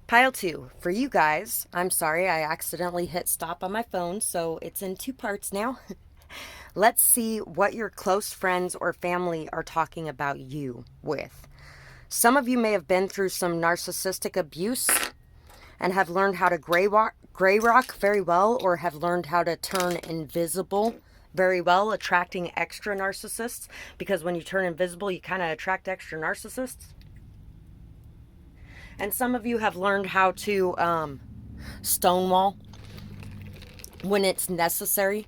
Pile 2, for you guys, I'm sorry I accidentally hit stop on my phone, so it's in two parts now. Let's see what your close friends or family are talking about you with. Some of you may have been through some narcissistic abuse and have learned how to gray rock very well, or have learned how to turn invisible very well, attracting extra narcissists, because when you turn invisible, you kind of attract extra narcissists. And some of you have learned how to stonewall when it's necessary,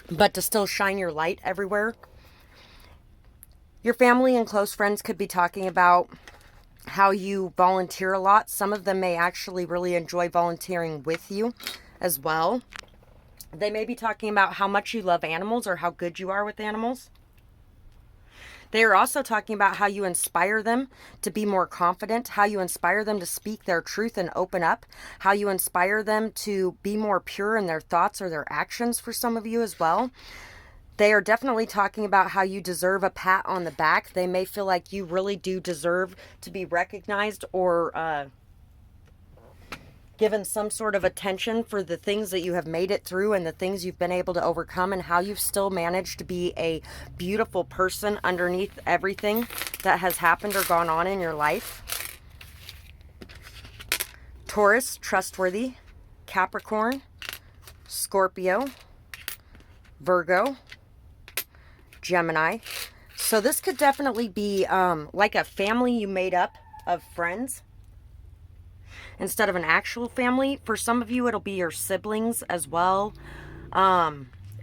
but to still shine your light everywhere. Your family and close friends could be talking about how you volunteer a lot. Some of them may actually really enjoy volunteering with you as well. They may be talking about how much you love animals or how good you are with animals. They are also talking about how you inspire them to be more confident, how you inspire them to speak their truth and open up, how you inspire them to be more pure in their thoughts or their actions for some of you as well. They are definitely talking about how you deserve a pat on the back. They may feel like you really do deserve to be recognized or given some sort of attention for the things that you have made it through and the things you've been able to overcome, and how you've still managed to be a beautiful person underneath everything that has happened or gone on in your life. Taurus, trustworthy. Capricorn, Scorpio, Virgo, Gemini. So this could definitely be like a family you made up of friends instead of an actual family. For some of you, it'll be your siblings as well.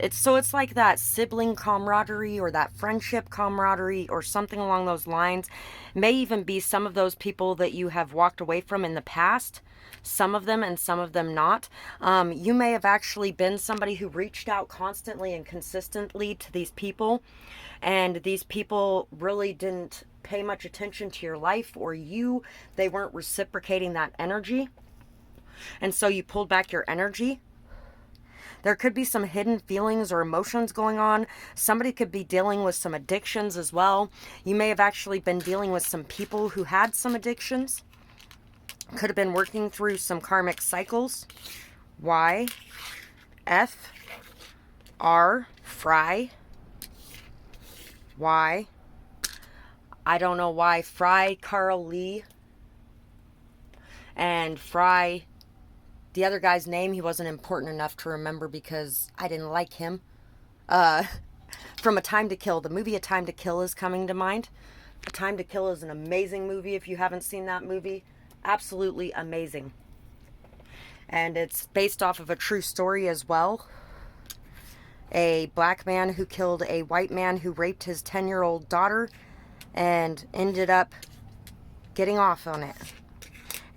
It's like that sibling camaraderie or that friendship camaraderie or something along those lines. It may even be some of those people that you have walked away from in the past. Some of them and some of them not. You may have actually been somebody who reached out constantly and consistently to these people, and these people really didn't pay much attention to your life, or they weren't reciprocating that energy, and so you pulled back your energy. There could be some hidden feelings or emotions going on. Somebody could be dealing with some addictions as well. You may have actually been dealing with some people who had some addictions. Could have been working through some karmic cycles. Y, F, R, Fry, Y. I don't know why. Fry, Carl Lee, and Fry, the other guy's name, he wasn't important enough to remember because I didn't like him. From A Time to Kill, the movie A Time to Kill is coming to mind. A Time to Kill is an amazing movie. If you haven't seen that movie, absolutely amazing. And it's based off of a true story as well. A black man who killed a white man who raped his 10-year-old daughter and ended up getting off on it.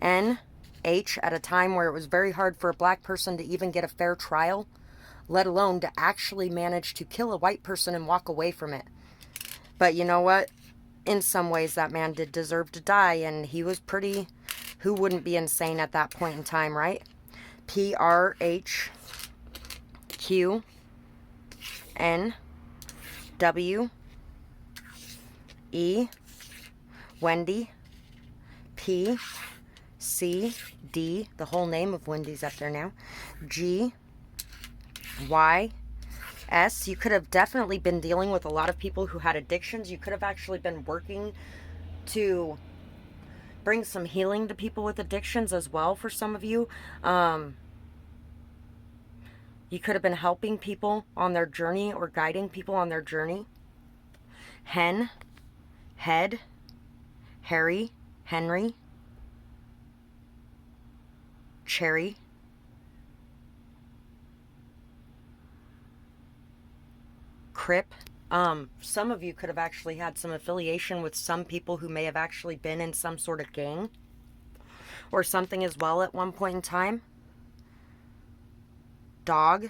NH, at a time where it was very hard for a black person to even get a fair trial, let alone to actually manage to kill a white person and walk away from it. But you know what? In some ways, that man did deserve to die, and he was pretty... Who wouldn't be insane at that point in time, right? PRHQ, N, W, E, Wendy, P, C, D, the whole name of Wendy's up there now, G, Y, S. You could have definitely been dealing with a lot of people who had addictions. You could have actually been working to bring some healing to people with addictions as well for some of you. You could have been helping people on their journey or guiding people on their journey. Hen, Head, Harry, Henry, Cherry, Crip. Some of you could have actually had some affiliation with some people who may have actually been in some sort of gang or something as well at one point in time. Dog,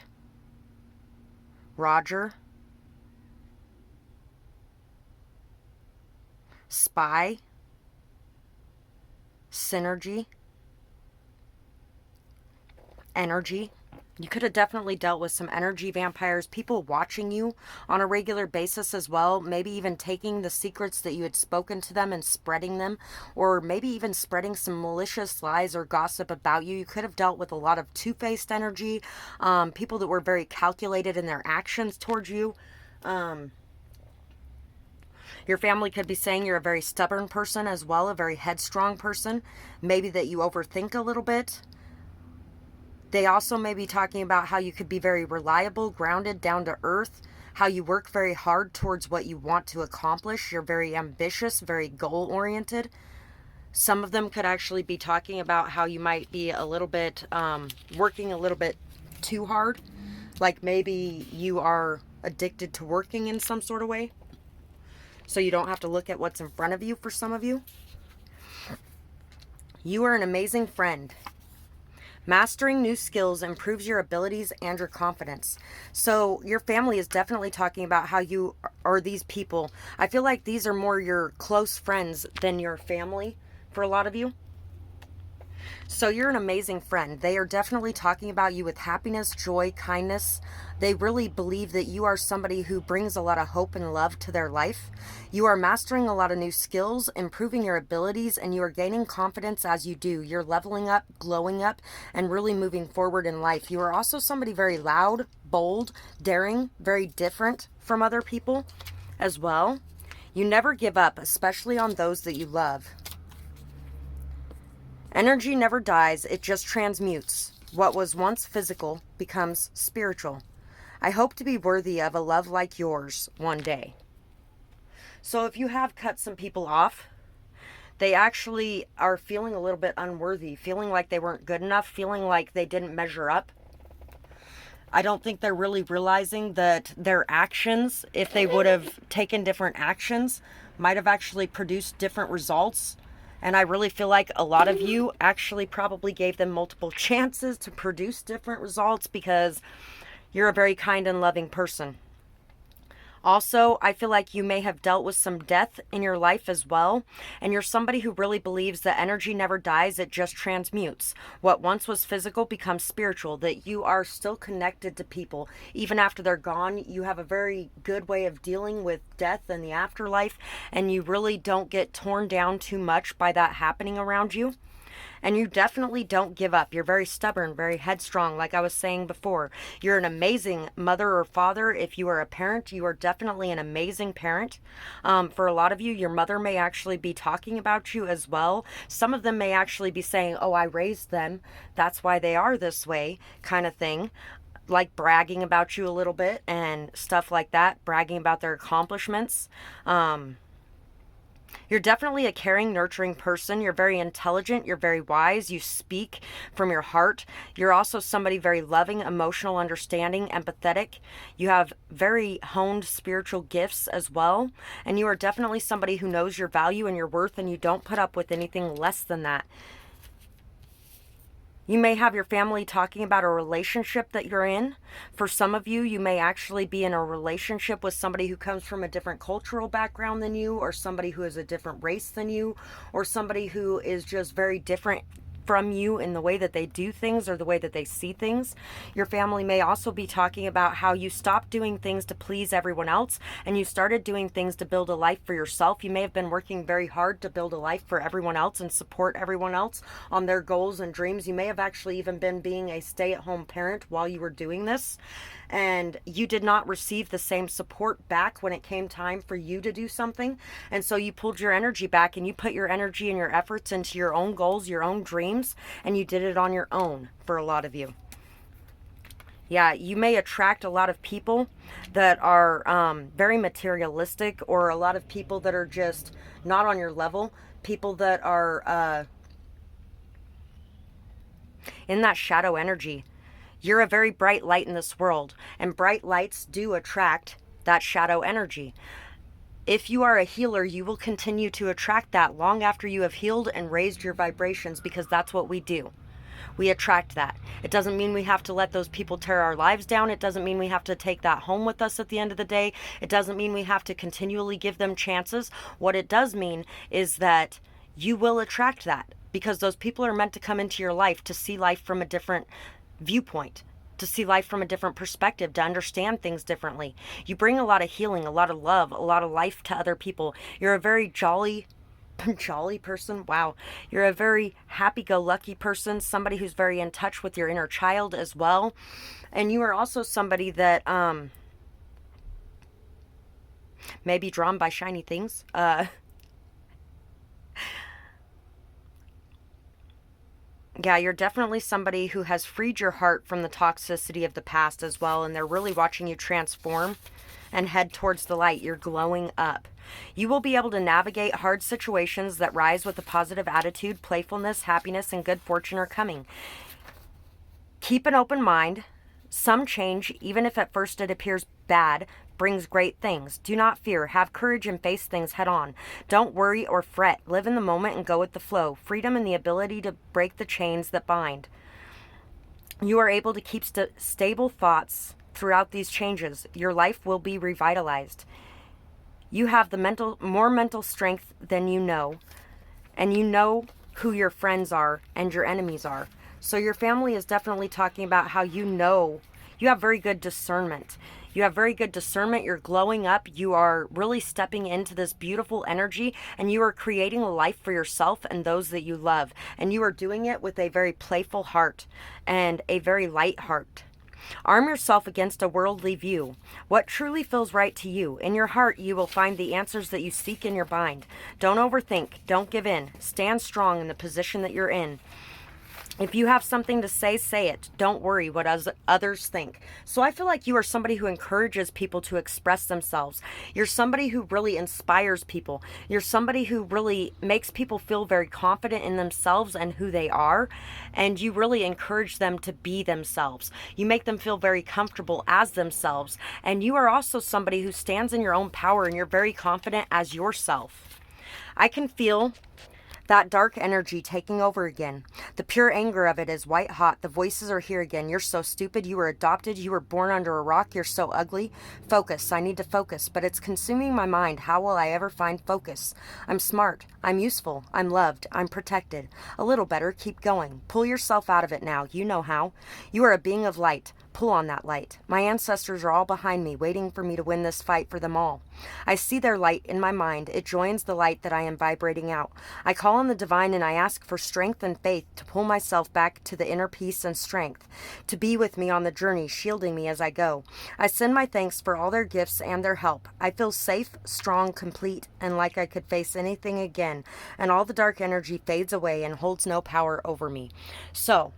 Roger, Spy, Synergy, Energy, You could have definitely dealt with some energy vampires, people watching you on a regular basis as well, maybe even taking the secrets that you had spoken to them and spreading them, or maybe even spreading some malicious lies or gossip about you. You could have dealt with a lot of two-faced energy, people that were very calculated in their actions towards you. Your family could be saying you're a very stubborn person as well, a very headstrong person, maybe that you overthink a little bit. They also may be talking about how you could be very reliable, grounded, down to earth, how you work very hard towards what you want to accomplish. You're very ambitious, very goal-oriented. Some of them could actually be talking about how you might be a little bit, working a little bit too hard. Like maybe you are addicted to working in some sort of way, so you don't have to look at what's in front of you for some of you. You are an amazing friend. Mastering new skills improves your abilities and your confidence. So your family is definitely talking about how you are these people. I feel like these are more your close friends than your family for a lot of you. So you're an amazing friend. They are definitely talking about you with happiness, joy, kindness. They really believe that you are somebody who brings a lot of hope and love to their life. You are mastering a lot of new skills, improving your abilities, and you are gaining confidence as you do. You're leveling up, glowing up, and really moving forward in life. You are also somebody very loud, bold, daring, very different from other people as well. You never give up, especially on those that you love. Energy never dies, it just transmutes. What was once physical becomes spiritual. I hope to be worthy of a love like yours one day. So if you have cut some people off, they actually are feeling a little bit unworthy, feeling like they weren't good enough, feeling like they didn't measure up. I don't think they're really realizing that their actions, if they would have taken different actions, might have actually produced different results. And I really feel like a lot of you actually probably gave them multiple chances to produce different results because you're a very kind and loving person. Also, I feel like you may have dealt with some death in your life as well. And you're somebody who really believes that energy never dies, it just transmutes. What once was physical becomes spiritual, that you are still connected to people. Even after they're gone, you have a very good way of dealing with death and the afterlife. And you really don't get torn down too much by that happening around you. And you definitely don't give up. You're very stubborn, very headstrong, like I was saying before. You're an amazing mother or father. If you are a parent, you are definitely an amazing parent. For a lot of you, your mother may actually be talking about you as well. Some of them may actually be saying, oh, I raised them. That's why they are this way, kind of thing. Like bragging about you a little bit and stuff like that, bragging about their accomplishments. You're definitely a caring, nurturing person. You're very intelligent. You're very wise. You speak from your heart. You're also somebody very loving, emotional, understanding, empathetic. You have very honed spiritual gifts as well. And you are definitely somebody who knows your value and your worth, and you don't put up with anything less than that. You may have your family talking about a relationship that you're in. For some of you, you may actually be in a relationship with somebody who comes from a different cultural background than you, or somebody who is a different race than you, or somebody who is just very different from you in the way that they do things or the way that they see things. Your family may also be talking about how you stopped doing things to please everyone else and you started doing things to build a life for yourself. You may have been working very hard to build a life for everyone else and support everyone else on their goals and dreams. You may have actually even been being a stay-at-home parent while you were doing this, and you did not receive the same support back when it came time for you to do something. And so you pulled your energy back and you put your energy and your efforts into your own goals, your own dreams, and you did it on your own for a lot of you. Yeah, you may attract a lot of people that are very materialistic, or a lot of people that are just not on your level, people that are in that shadow energy. You're a very bright light in this world, and bright lights do attract that shadow energy. If you are a healer, you will continue to attract that long after you have healed and raised your vibrations, because that's what we do. We attract that. It doesn't mean we have to let those people tear our lives down. It doesn't mean we have to take that home with us at the end of the day. It doesn't mean we have to continually give them chances. What it does mean is that you will attract that, because those people are meant to come into your life to see life from a different viewpoint. to see life from a different perspective, to understand things differently. You bring a lot of healing, a lot of love, a lot of life to other people. You're a very jolly person. Wow. You're a very happy-go-lucky person, somebody who's very in touch with your inner child as well. And you are also somebody that may be drawn by shiny things. Yeah, you're definitely somebody who has freed your heart from the toxicity of the past as well, and they're really watching you transform and head towards the light. You're glowing up. You will be able to navigate hard situations that rise with a positive attitude. Playfulness, happiness, and good fortune are coming. Keep an open mind. Some change, even if at first it appears bad, brings great things. Do not fear. Have courage and face things head on. Don't worry or fret. Live in the moment and go with the flow. Freedom and the ability to break the chains that bind. You are able to keep stable thoughts throughout these changes. Your life will be revitalized. You have the more mental strength than you know, and you know who your friends are and your enemies are. So your family is definitely talking about how you have very good discernment. You have very good discernment. You're glowing up. You are really stepping into this beautiful energy, and you are creating a life for yourself and those that you love. And you are doing it with a very playful heart and a very light heart. Arm yourself against a worldly view. What truly feels right to you? In your heart, you will find the answers that you seek in your mind. Don't overthink. Don't give in. Stand strong in the position that you're in. If you have something to say, say it. Don't worry what others think. So I feel like you are somebody who encourages people to express themselves. You're somebody who really inspires people. You're somebody who really makes people feel very confident in themselves and who they are. And you really encourage them to be themselves. You make them feel very comfortable as themselves. And you are also somebody who stands in your own power, and you're very confident as yourself. I can feel that dark energy taking over again. The pure anger of it is white hot. The voices are here again. You're so stupid. You were adopted. You were born under a rock. You're so ugly. Focus. I need to focus, but it's consuming my mind. How will I ever find focus? I'm smart. I'm useful. I'm loved. I'm protected. A little better. Keep going. Pull yourself out of it now. You know how. You are a being of light. Pull on that light. My ancestors are all behind me, waiting for me to win this fight for them all. I see their light in my mind. It joins the light that I am vibrating out. I call on the divine, and I ask for strength and faith to pull myself back to the inner peace and strength, to be with me on the journey, shielding me as I go. I send my thanks for all their gifts and their help. I feel safe, strong, complete, and like I could face anything again, and all the dark energy fades away and holds no power over me. So,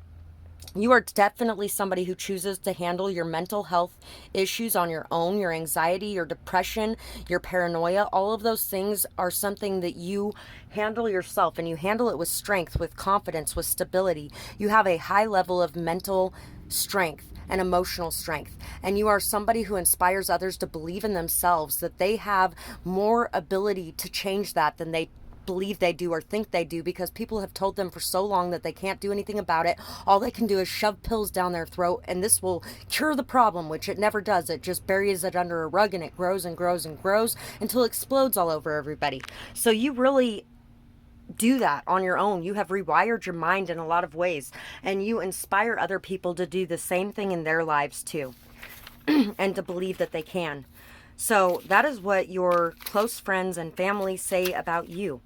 you are definitely somebody who chooses to handle your mental health issues on your own, your anxiety, your depression, your paranoia. All of those things are something that you handle yourself, and you handle it with strength, with confidence, with stability. You have a high level of mental strength and emotional strength, and you are somebody who inspires others to believe in themselves, that they have more ability to change that than they believe they do or think they do, because people have told them for so long that they can't do anything about it. All they can do is shove pills down their throat, and this will cure the problem, which it never does. It just buries it under a rug, and it grows and grows and grows until it explodes all over everybody. So you really do that on your own. You have rewired your mind in a lot of ways, and you inspire other people to do the same thing in their lives too, and to believe that they can. So that is what your close friends and family say about you.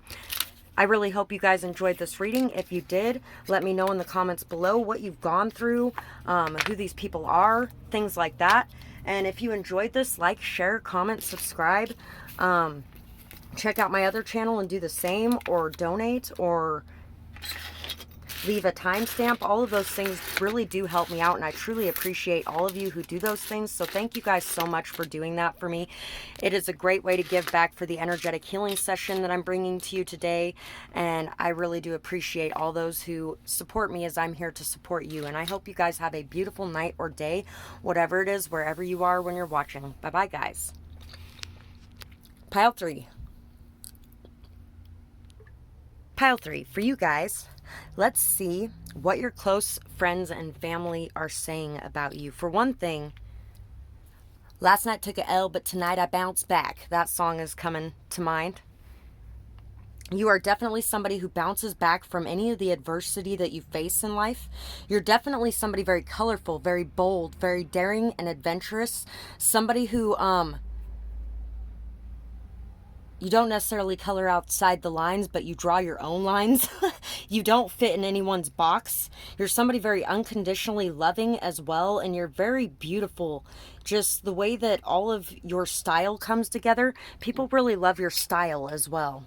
I really hope you guys enjoyed this reading. If you did, let me know in the comments below what you've gone through, who these people are, things like that. And if you enjoyed this, like, share, comment, subscribe. Check out my other channel and do the same, or donate, or leave a timestamp. All of those things really do help me out, and I truly appreciate all of you who do those things. So thank you guys so much for doing that for me. It is a great way to give back for the energetic healing session that I'm bringing to you today, and I really do appreciate all those who support me, as I'm here to support you. And I hope you guys have a beautiful night or day, whatever it is, wherever you are when you're watching. Bye bye, guys. Pile 3 for you guys. Let's see what your close friends and family are saying about you. For one thing, last night took a L, but tonight I bounced back. That song is coming to mind. You are definitely somebody who bounces back from any of the adversity that you face in life. You're definitely somebody very colorful, very bold, very daring and adventurous. Somebody who, you don't necessarily color outside the lines, but you draw your own lines. You don't fit in anyone's box. You're somebody very unconditionally loving as well, and you're very beautiful. Just the way that all of your style comes together, people really love your style as well.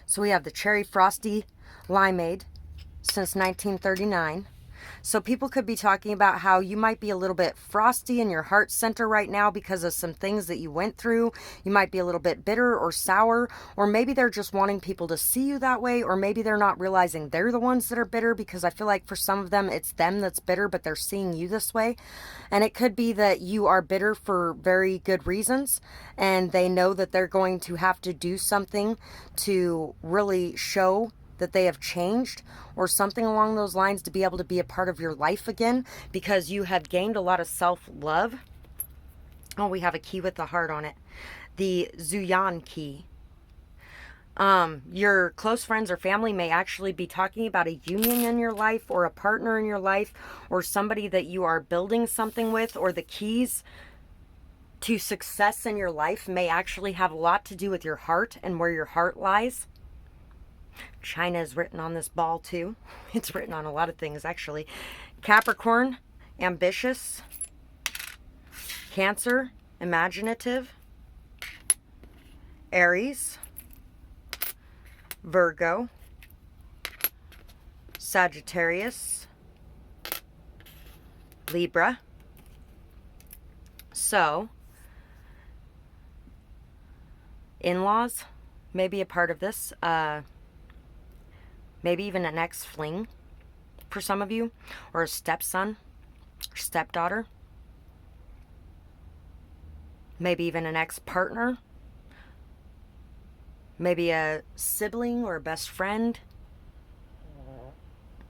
So we have the Cherry Frosty Limeade since 1939. So people could be talking about how you might be a little bit frosty in your heart center right now because of some things that you went through. You might be a little bit bitter or sour, or maybe they're just wanting people to see you that way, or maybe they're not realizing they're the ones that are bitter, because I feel like for some of them it's them that's bitter, but they're seeing you this way. And it could be that you are bitter for very good reasons, and they know that they're going to have to do something to really show that they have changed or something along those lines to be able to be a part of your life again, because you have gained a lot of self-love. Oh, we have a key with the heart on it. The Zuyan key. Your close friends or family may actually be talking about a union in your life, or a partner in your life, or somebody that you are building something with, or the keys to success in your life may actually have a lot to do with your heart and where your heart lies. China is written on this ball too. It's written on a lot of things actually. Capricorn, ambitious. Cancer, imaginative. Aries, Virgo, Sagittarius, Libra. So, in-laws may be a part of this. Maybe even an ex-fling for some of you, or a stepson or stepdaughter. Maybe even an ex-partner. Maybe a sibling or a best friend.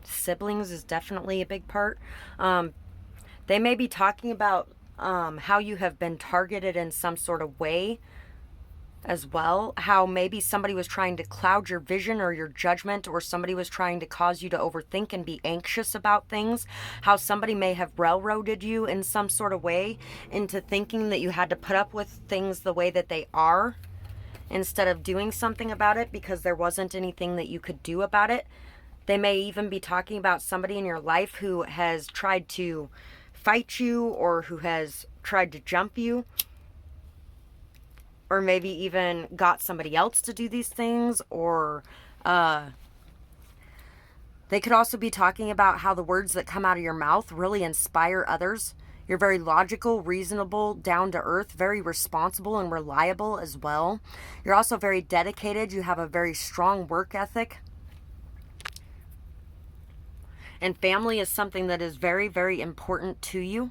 Siblings is definitely a big part. They may be talking about how you have been targeted in some sort of way as well. How maybe somebody was trying to cloud your vision or your judgment, or somebody was trying to cause you to overthink and be anxious about things. How somebody may have railroaded you in some sort of way into thinking that you had to put up with things the way that they are, instead of doing something about it because there wasn't anything that you could do about it. They may even be talking about somebody in your life who has tried to fight you, or who has tried to jump you, or maybe even got somebody else to do these things. Or they could also be talking about how the words that come out of your mouth really inspire others. You're very logical, reasonable, down to earth, very responsible and reliable as well. You're also very dedicated. You have a very strong work ethic. And family is something that is very, very important to you.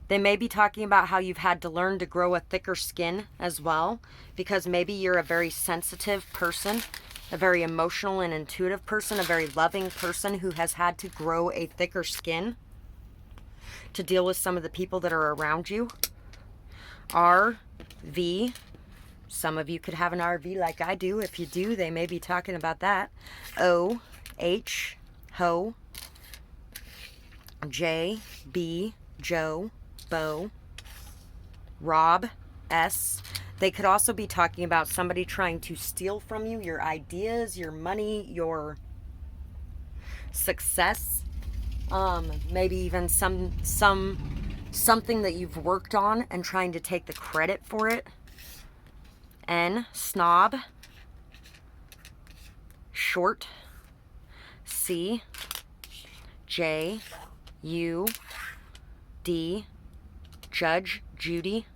They may be talking about how you've had to learn to grow a thicker skin as well, because maybe you're a very sensitive person, a very emotional and intuitive person, a very loving person who has had to grow a thicker skin to deal with some of the people that are around you. RV. Some of you could have an RV like I do. If you do, they may be talking about that. OH. Ho. JB. Joe. Bo. Rob. S. They could also be talking about somebody trying to steal from you your ideas, your money, your success. Maybe even something that you've worked on and trying to take the credit for it. N. Snob. Short. C. J. U. D. Judge Judy.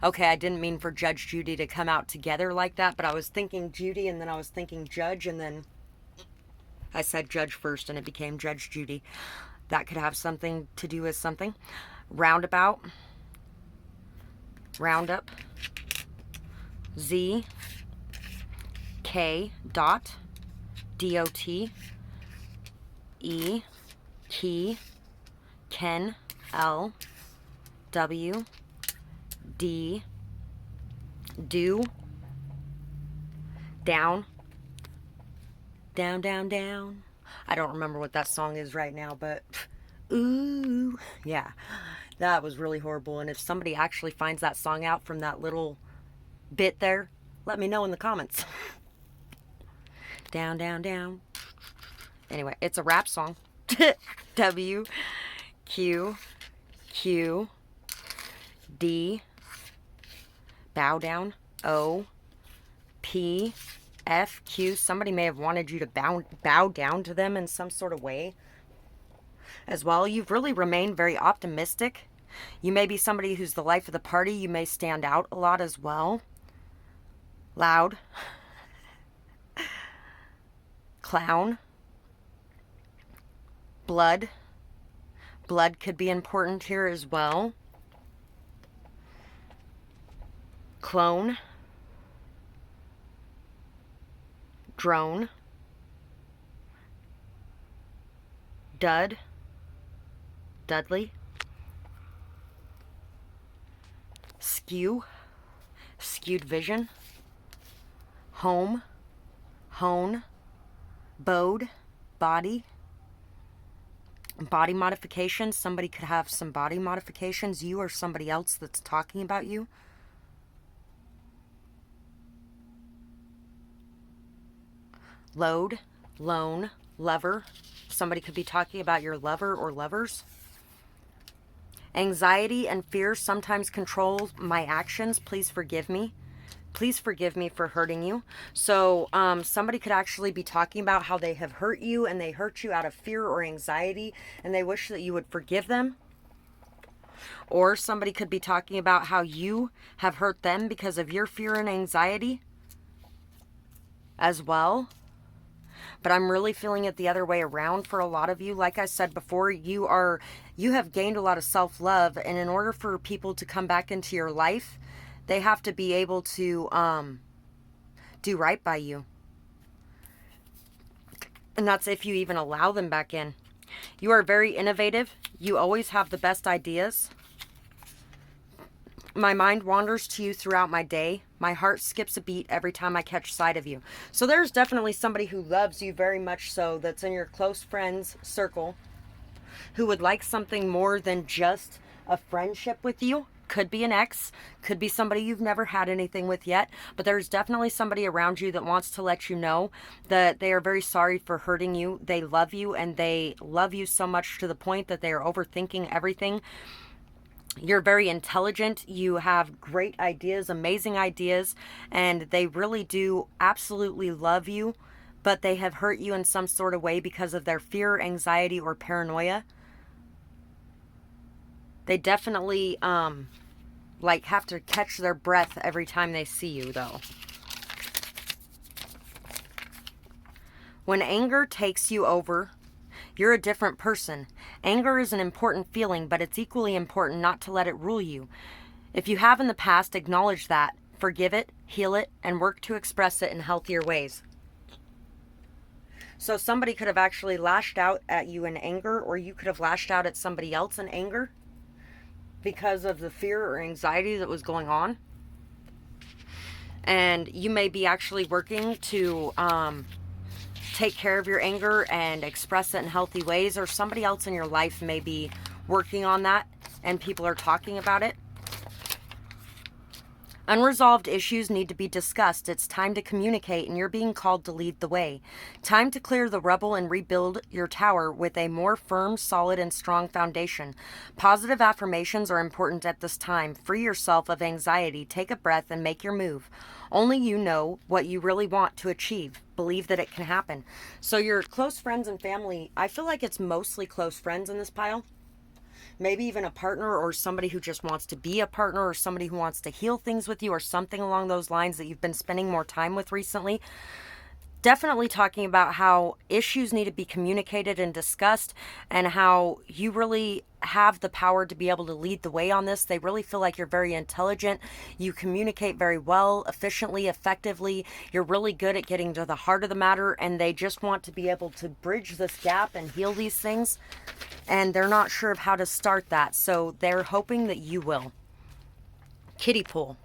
Okay, I didn't mean for Judge Judy to come out together like that, but I was thinking Judy, and then I was thinking Judge, and then I said Judge first, and it became Judge Judy. That could have something to do with something. Roundabout. Roundup. Z. K. Dot. D-O-T. E. Key. Ken. L. W. D. Do. Down. Down, down, down. I don't remember what that song is right now, but ooh, yeah, that was really horrible. And if somebody actually finds that song out from that little bit there, let me know in the comments. Down, down, down. Anyway, it's a rap song. W, Q, Q, D, bow down, O, P, F, Q. Somebody may have wanted you to bow down to them in some sort of way as well. You've really remained very optimistic. You may be somebody who's the life of the party. You may stand out a lot as well. Loud. Clown. Blood. Blood could be important here as well. Clone. Drone. Dud. Dudley. Skew. Skewed vision. Home. Hone. Bode. Body. Body modifications. Somebody could have some body modifications. You or somebody else that's talking about you. Load. Loan. Lover. Somebody could be talking about your lover or lovers. Anxiety and fear sometimes control my actions. Please forgive me. Please forgive me for hurting you. So somebody could actually be talking about how they have hurt you, and they hurt you out of fear or anxiety, and they wish that you would forgive them. Or somebody could be talking about how you have hurt them because of your fear and anxiety as well. But I'm really feeling it the other way around for a lot of you. Like I said before, you have gained a lot of self-love, and in order for people to come back into your life, they have to be able to do right by you. And that's if you even allow them back in. You are very innovative. You always have the best ideas. My mind wanders to you throughout my day. My heart skips a beat every time I catch sight of you. So there's definitely somebody who loves you very much so, that's in your close friends circle, who would like something more than just a friendship with you. Could be an ex, could be somebody you've never had anything with yet, but there's definitely somebody around you that wants to let you know that they are very sorry for hurting you. They love you, and they love you so much to the point that they are overthinking everything. You're very intelligent. You have great ideas, amazing ideas, and they really do absolutely love you, but they have hurt you in some sort of way because of their fear, anxiety, or paranoia. They definitely, have to catch their breath every time they see you, though. When anger takes you over, you're a different person. Anger is an important feeling, but it's equally important not to let it rule you. If you have in the past, acknowledge that, forgive it, heal it, and work to express it in healthier ways. So somebody could have actually lashed out at you in anger, or you could have lashed out at somebody else in anger because of the fear or anxiety that was going on. And you may be actually working to take care of your anger and express it in healthy ways, or somebody else in your life may be working on that and people are talking about it. Unresolved issues need to be discussed. It's time to communicate, and you're being called to lead the way. Time to clear the rubble and rebuild your tower with a more firm, solid, and strong foundation. Positive affirmations are important at this time. Free yourself of anxiety, take a breath, and make your move. Only you know what you really want to achieve. Believe that it can happen. So your close friends and family, I feel like it's mostly close friends in this pile. Maybe even a partner, or somebody who just wants to be a partner, or somebody who wants to heal things with you, or something along those lines that you've been spending more time with recently. Definitely talking about how issues need to be communicated and discussed, and how you really have the power to be able to lead the way on this. They really feel like you're very intelligent. You communicate very well, efficiently, effectively. You're really good at getting to the heart of the matter, and they just want to be able to bridge this gap and heal these things. And they're not sure of how to start that, so they're hoping that you will. Kiddie pool.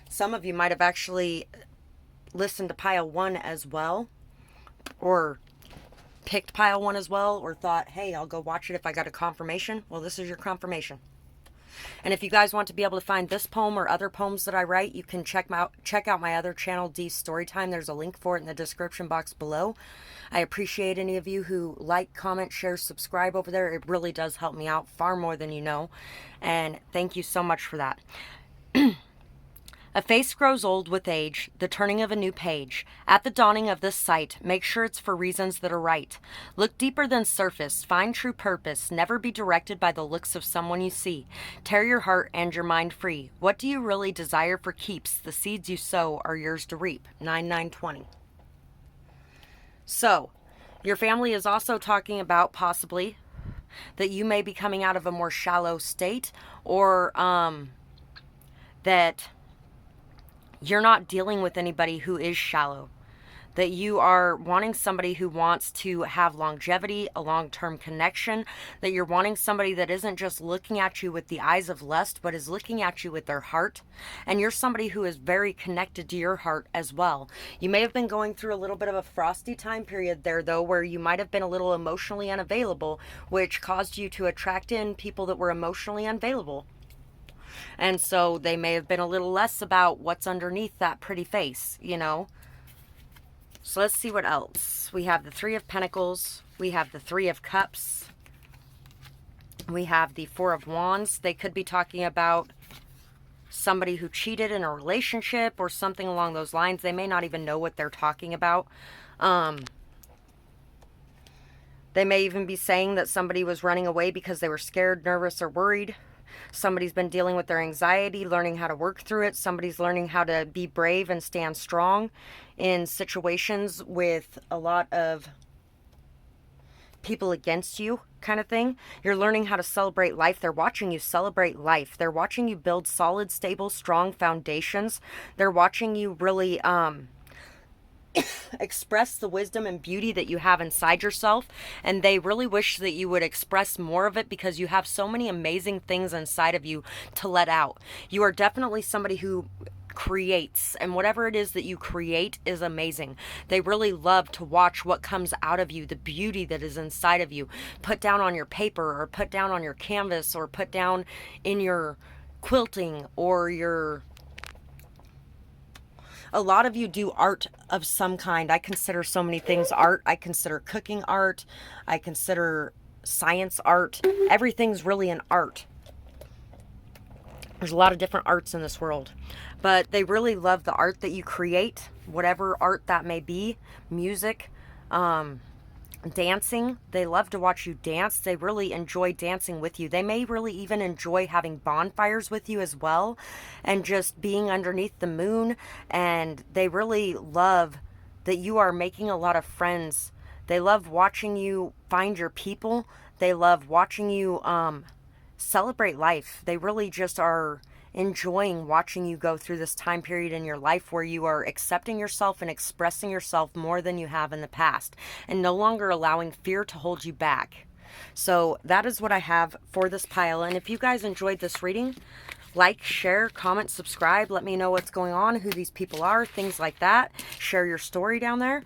Some of you might have actually listened to pile 1 as well, or picked pile 1 as well, or thought, hey, I'll go watch it if I got a confirmation. Well, this is your confirmation. And if you guys want to be able to find this poem or other poems that I write, you can check out my other channel, D Storytime. There's a link for it in the description box below. I appreciate any of you who like, comment, share, subscribe over there. It really does help me out far more than you know. And thank you so much for that. A face grows old with age, the turning of a new page. At the dawning of this sight, make sure it's for reasons that are right. Look deeper than surface, find true purpose, never be directed by the looks of someone you see. Tear your heart and your mind free. What do you really desire for keeps? The seeds you sow are yours to reap. 9/9/20. So, your family is also talking about possibly that you may be coming out of a more shallow state, or that you're not dealing with anybody who is shallow, that you are wanting somebody who wants to have longevity, a long-term connection, that you're wanting somebody that isn't just looking at you with the eyes of lust, but is looking at you with their heart. And you're somebody who is very connected to your heart as well. You may have been going through a little bit of a frosty time period there, though, where you might have been a little emotionally unavailable, which caused you to attract in people that were emotionally unavailable. And so they may have been a little less about what's underneath that pretty face, you know. So let's see what else. We have the 3 of Pentacles. We have the 3 of Cups. We have the 4 of Wands. They could be talking about somebody who cheated in a relationship or something along those lines. They may not even know what they're talking about. They may even be saying that somebody was running away because they were scared, nervous, or worried. Somebody's been dealing with their anxiety, learning how to work through it. Somebody's learning how to be brave and stand strong in situations with a lot of people against you, kind of thing. You're learning how to celebrate life. They're watching you celebrate life. They're watching you build solid, stable, strong foundations. They're watching you really express the wisdom and beauty that you have inside yourself, and they really wish that you would express more of it, because you have so many amazing things inside of you to let out. You are definitely somebody who creates, and whatever it is that you create is amazing. They really love to watch what comes out of you, the beauty that is inside of you, put down on your paper, or put down on your canvas, or put down in your quilting, or your... A lot of you do art of some kind. I consider so many things art. I consider cooking art. I consider science art. Everything's really an art. There's a lot of different arts in this world. But they really love the art that you create, whatever art that may be. Music, dancing. They love to watch you dance. They really enjoy dancing with you. They may really even enjoy having bonfires with you as well, and just being underneath the moon. And they really love that you are making a lot of friends. They love watching you find your people. They love watching you celebrate life. They really just are enjoying watching you go through this time period in your life where you are accepting yourself and expressing yourself more than you have in the past, and no longer allowing fear to hold you back. So that is what I have for this pile. And if you guys enjoyed this reading, like, share, comment, subscribe. Let me know what's going on, who these people are, things like that. Share your story down there.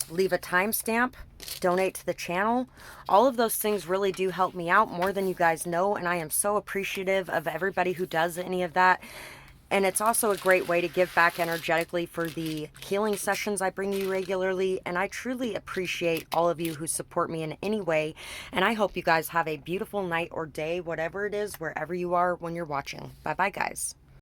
Leave a timestamp. Donate to the channel. All of those things really do help me out more than you guys know, and I am so appreciative of everybody who does any of that. And it's also a great way to give back energetically for the healing sessions I bring you regularly, and I truly appreciate all of you who support me in any way. And I hope you guys have a beautiful night or day, whatever it is, wherever you are when you're watching. Bye bye, guys.